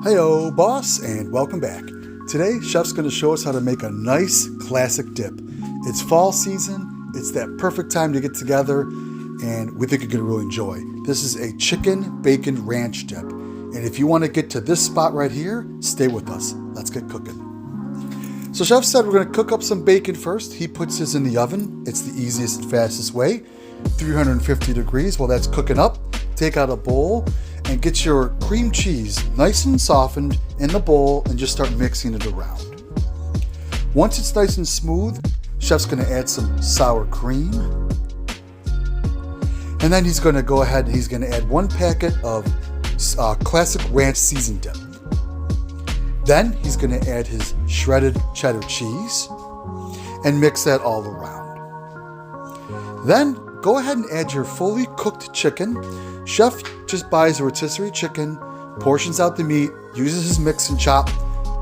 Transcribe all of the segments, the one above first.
Heyo, boss, and welcome back. Today, Chef's going to show us how to make a nice classic dip. It's fall season, it's that perfect time to get together, and we think you're going to really enjoy. This is a chicken bacon ranch dip. And if you want to get to this spot right here, stay with us. Let's get cooking. So Chef said we're going to cook up some bacon first. He puts his in the oven. It's the easiest and fastest way. 350 degrees. While that's cooking up, take out a bowl and get your cream cheese nice and softened in the bowl and just start mixing it around. Once it's nice and smooth, Chef's going to add some sour cream. And then he's going to go ahead and he's going to add 1 packet of classic ranch seasoned dip. Then he's going to add his shredded cheddar cheese and mix that all around. Then go ahead and add your fully cooked chicken. Chef just buys a rotisserie chicken, portions out the meat, uses his mix and chop,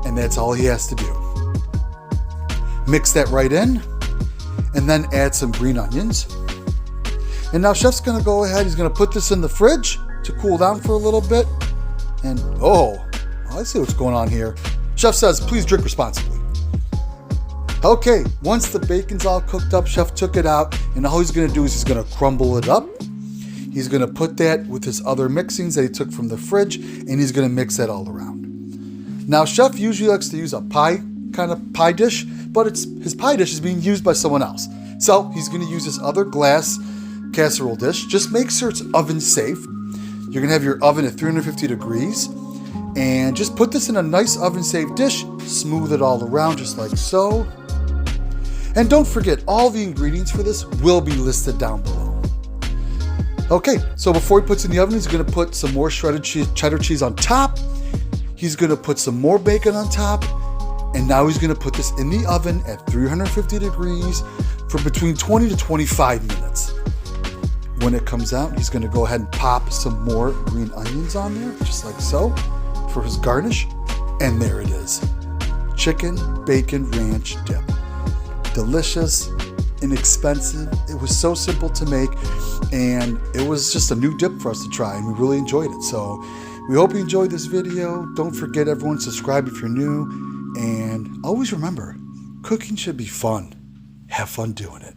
and that's all he has to do. Mix that right in, and then add some green onions. And now Chef's gonna go ahead, he's gonna put this in the fridge to cool down for a little bit. And I see what's going on here. Chef says, please drink responsibly. Okay, once the bacon's all cooked up, Chef took it out, and all he's gonna do is he's gonna crumble it up. He's gonna put that with his other mixings that he took from the fridge, and he's gonna mix that all around. Now, Chef usually likes to use a kind of pie dish, but his pie dish is being used by someone else. So he's gonna use this other glass casserole dish. Just make sure it's oven safe. You're gonna have your oven at 350 degrees, and just put this in a nice oven safe dish, smooth it all around just like so. And don't forget, all the ingredients for this will be listed down below. Okay, so before he puts it in the oven, he's gonna put some more shredded cheddar cheese on top. He's gonna put some more bacon on top. And now he's gonna put this in the oven at 350 degrees for between 20 to 25 minutes. When it comes out, he's gonna go ahead and pop some more green onions on there, just like so, for his garnish. And there it is. Chicken bacon ranch dip. Delicious, inexpensive. It was so simple to make, and it was just a new dip for us to try, and we really enjoyed it. So we hope you enjoyed this video. Don't forget, everyone, subscribe if you're new, and always remember, cooking should be fun. Have fun doing it.